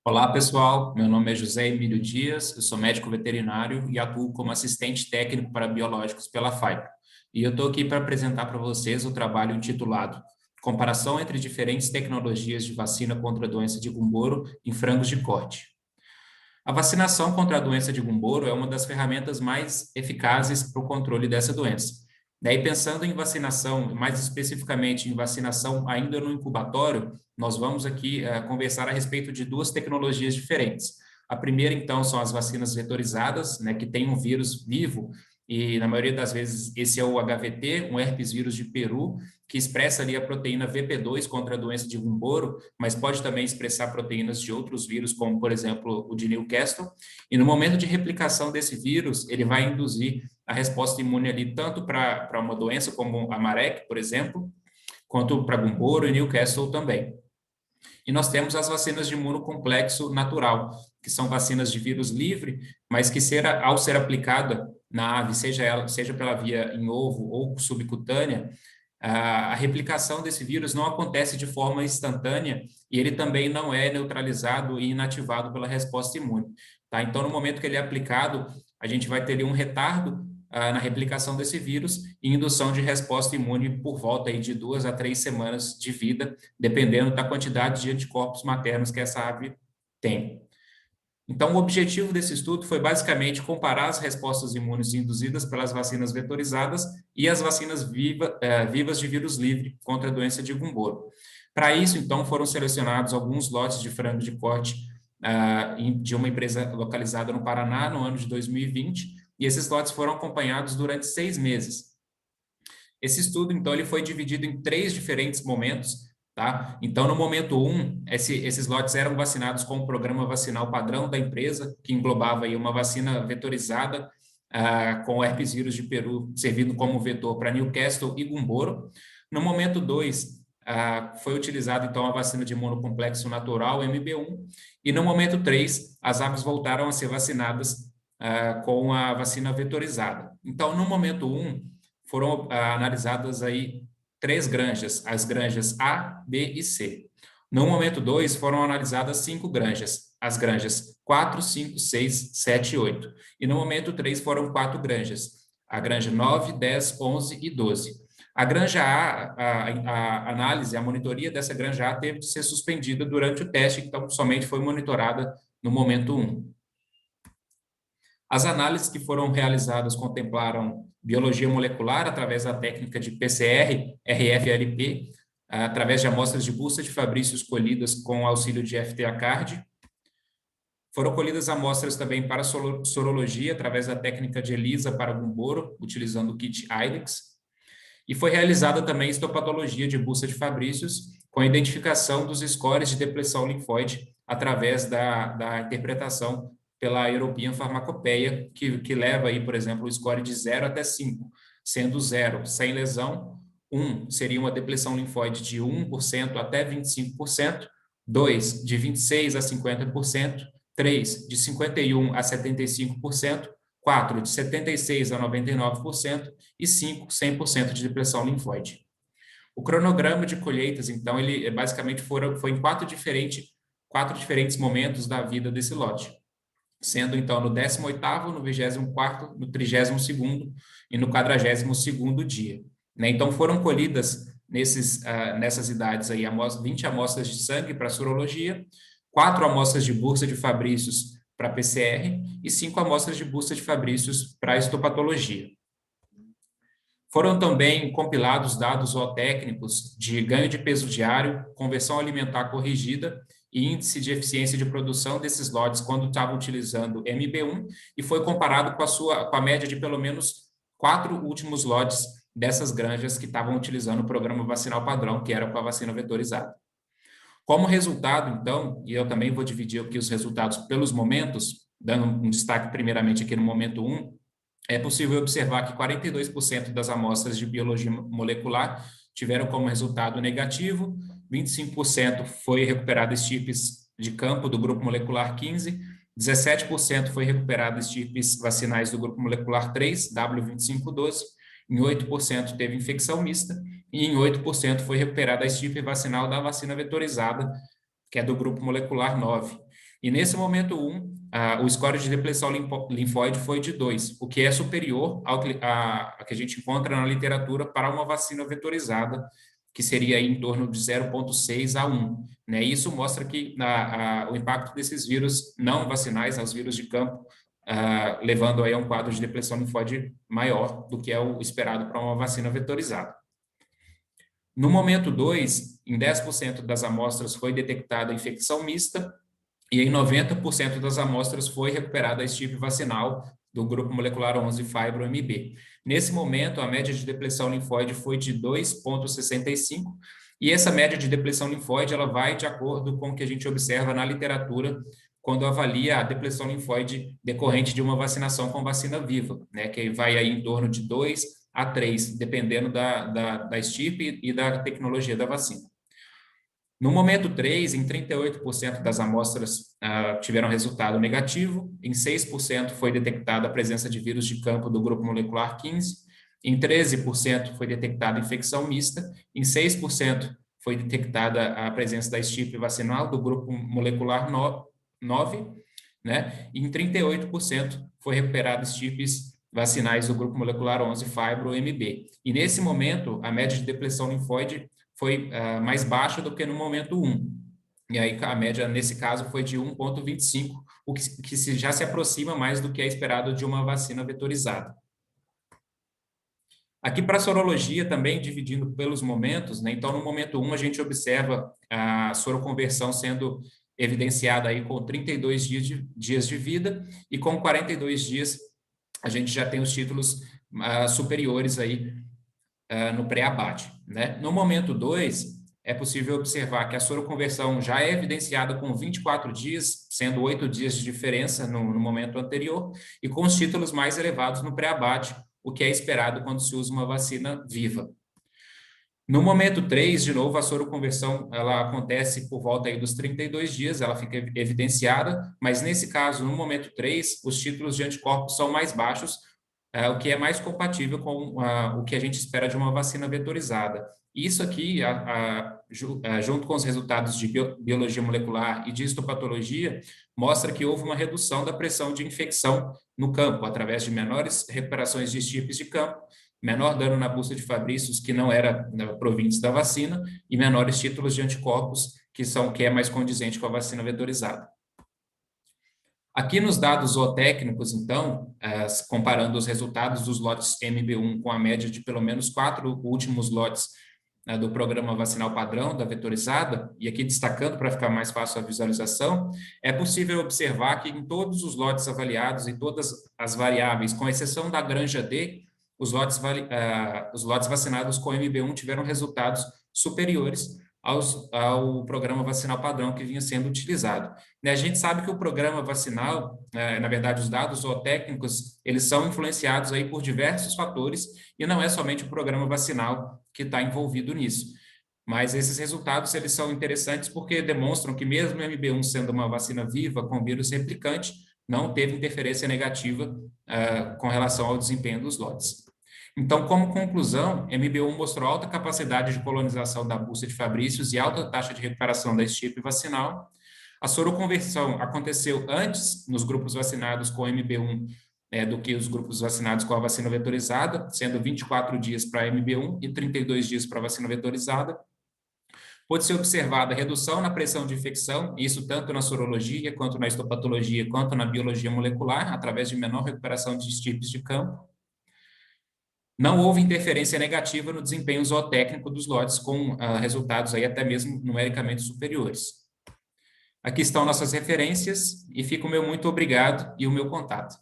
Olá, pessoal. Meu nome é José Emílio Dias, eu sou médico veterinário e atuo como assistente técnico para biológicos pela FAIPA. E eu estou aqui para apresentar para vocês o trabalho intitulado Comparação entre diferentes tecnologias de vacina contra a doença de Gumboro em frangos de corte. A vacinação contra a doença de Gumboro é uma das ferramentas mais eficazes para o controle dessa doença. Daí, pensando em vacinação, mais especificamente em vacinação ainda no incubatório, nós vamos aqui conversar a respeito de duas tecnologias diferentes. A primeira, então, são as vacinas vetorizadas, né, que tem um vírus vivo, e na maioria das vezes esse é o HVT, um herpes vírus de Peru, que expressa ali a proteína VP2 contra a doença de Gumboro, mas pode também expressar proteínas de outros vírus, como, por exemplo, o de Newcastle. E no momento de replicação desse vírus, ele vai induzir a resposta imune ali tanto para uma doença como a Marek, por exemplo, quanto para Gumboro e Newcastle também. E nós temos as vacinas de imunocomplexo natural, que são vacinas de vírus livre, mas que ao ser aplicada na ave, seja pela via em ovo ou subcutânea, a replicação desse vírus não acontece de forma instantânea e ele também não é neutralizado e inativado pela resposta imune. Tá? Então, no momento que ele é aplicado, a gente vai ter ali um retardo na replicação desse vírus e indução de resposta imune por volta aí de 2 a 3 semanas de vida, dependendo da quantidade de anticorpos maternos que essa ave tem. Então, o objetivo desse estudo foi basicamente comparar as respostas imunes induzidas pelas vacinas vetorizadas e as vacinas vivas de vírus livre contra a doença de Gumboro. Para isso, então, foram selecionados alguns lotes de frango de corte de uma empresa localizada no Paraná no ano de 2020, e esses lotes foram acompanhados durante 6 meses. Esse estudo, então, ele foi dividido em 3 diferentes momentos. Tá? Então, no momento 1, esses lotes eram vacinados com o programa vacinal padrão da empresa, que englobava aí uma vacina vetorizada com herpes vírus de Peru, servindo como vetor para Newcastle e Gumboro. No momento 2, foi utilizado, então, a vacina de imunocomplexo natural, MB1, e no momento 3, as aves voltaram a ser vacinadas com a vacina vetorizada. Então, no momento 1, foram analisadas aí 3 granjas, as granjas A, B e C. No momento 2, foram analisadas 5 granjas, as granjas 4, 5, 6, 7 e 8. E no momento 3, foram 4 granjas, a granja 9, 10, 11 e 12. A granja a análise, a monitoria dessa granja A teve de ser suspendida durante o teste, então somente foi monitorada no momento 1. As análises que foram realizadas contemplaram biologia molecular através da técnica de PCR, RFLP, através de amostras de busta de Fabrício colhidas com auxílio de FTA-CARD. Foram colhidas amostras também para sorologia através da técnica de ELISA para Gumboro, utilizando o kit IDEX. E foi realizada também histopatologia de busta de Fabrícios, com a identificação dos scores de depressão linfóide através da interpretação pela European Pharmacopeia, que leva aí, por exemplo, o score de 0 até 5, sendo 0 sem lesão, 1 seria uma depressão linfóide de 1% até 25%, 2 de 26% a 50%, 3 de 51% a 75%, 4 de 76% a 99% e 5, 100% de depressão linfóide. O cronograma de colheitas, então, ele basicamente foi em 4 diferentes momentos da vida desse lote, sendo então no 18º, no 24º, no 32º e no 42º dia. Né? Então foram colhidas nessas idades aí 20 amostras de sangue para sorologia, 4 amostras de busta de Fabrícios para PCR e 5 amostras de busta de Fabrícios para histopatologia. Foram também compilados dados zootécnicos de ganho de peso diário, conversão alimentar corrigida e índice de eficiência de produção desses lotes quando estavam utilizando MB1 e foi comparado com a média de pelo menos 4 últimos lotes dessas granjas que estavam utilizando o programa vacinal padrão, que era com a vacina vetorizada. Como resultado, então, e eu também vou dividir aqui os resultados pelos momentos, dando um destaque primeiramente aqui no momento 1, é possível observar que 42% das amostras de biologia molecular tiveram como resultado negativo, 25% foi recuperado estirpes de campo do grupo molecular 15, 17% foi recuperado estirpes vacinais do grupo molecular 3, W2512, em 8% teve infecção mista e em 8% foi recuperada a estirpe vacinal da vacina vetorizada, que é do grupo molecular 9. E nesse momento 1, o score de depressão linfóide foi de 2, o que é superior ao que a gente encontra na literatura para uma vacina vetorizada, que seria aí em torno de 0,6 a 1. Né? Isso mostra que o impacto desses vírus não vacinais, os vírus de campo, levando aí a um quadro de depressão linfóide maior do que é o esperado para uma vacina vetorizada. No momento 2, em 10% das amostras foi detectada infecção mista e em 90% das amostras foi recuperada a estirpe vacinal do grupo molecular 11 fibro-MB. Nesse momento, a média de depressão linfóide foi de 2,65 e essa média de depressão linfóide ela vai de acordo com o que a gente observa na literatura quando avalia a depressão linfóide decorrente de uma vacinação com vacina viva, né, que vai aí em torno de 2 a 3, dependendo da estirpe e da tecnologia da vacina. No momento 3, em 38% das amostras tiveram resultado negativo, em 6% foi detectada a presença de vírus de campo do grupo molecular 15, em 13% foi detectada infecção mista, em 6% foi detectada a presença da estirpe vacinal do grupo molecular 9, né? E em 38% foi recuperada estirpes vacinais do grupo molecular 11 fibro-MB. E nesse momento, a média de depressão linfóide foi mais baixa do que no momento 1. E aí a média, nesse caso, foi de 1,25, o que já se aproxima mais do que é esperado de uma vacina vetorizada. Aqui para a sorologia também, dividindo pelos momentos, né? Então, no momento 1, a gente observa a soroconversão sendo evidenciada aí com 32 dias de vida e com 42 dias a gente já tem os títulos superiores aí no pré-abate, né? No momento 2, é possível observar que a soroconversão já é evidenciada com 24 dias, sendo 8 dias de diferença no momento anterior, e com os títulos mais elevados no pré-abate, o que é esperado quando se usa uma vacina viva. No momento 3, de novo, a soroconversão ela acontece por volta aí dos 32 dias, ela fica evidenciada, mas nesse caso, no momento 3, os títulos de anticorpos são mais baixos, o que é mais compatível com o que a gente espera de uma vacina vetorizada. Isso aqui, junto com os resultados de biologia molecular e de histopatologia, mostra que houve uma redução da pressão de infecção no campo, através de menores recuperações de estirpes de campo, menor dano na bústia de Fabrícios, que não era provintes da vacina, e menores títulos de anticorpos, que é mais condizente com a vacina vetorizada. Aqui nos dados zootécnicos, então, comparando os resultados dos lotes MB1 com a média de pelo menos 4 últimos lotes do programa vacinal padrão da vetorizada, e aqui destacando para ficar mais fácil a visualização, é possível observar que em todos os lotes avaliados e todas as variáveis, com exceção da granja D, os lotes vacinados com MB1 tiveram resultados superiores ao programa vacinal padrão que vinha sendo utilizado. A gente sabe que o programa vacinal, na verdade, os dados zootécnicos, eles são influenciados aí por diversos fatores, e não é somente o programa vacinal que está envolvido nisso. Mas esses resultados, eles são interessantes porque demonstram que mesmo o MB1 sendo uma vacina viva com vírus replicante, não teve interferência negativa com relação ao desempenho dos lotes. Então, como conclusão, MB1 mostrou alta capacidade de colonização da bústia de Fabrícios e alta taxa de recuperação da estirpe vacinal. A soroconversão aconteceu antes nos grupos vacinados com MB1 do que os grupos vacinados com a vacina vetorizada, sendo 24 dias para MB1 e 32 dias para a vacina vetorizada. Pode ser observada redução na pressão de infecção, isso tanto na sorologia, quanto na histopatologia, quanto na biologia molecular, através de menor recuperação de estirpes de campo. Não houve interferência negativa no desempenho zootécnico dos lotes, com resultados aí até mesmo numericamente superiores. Aqui estão nossas referências e fica o meu muito obrigado e o meu contato.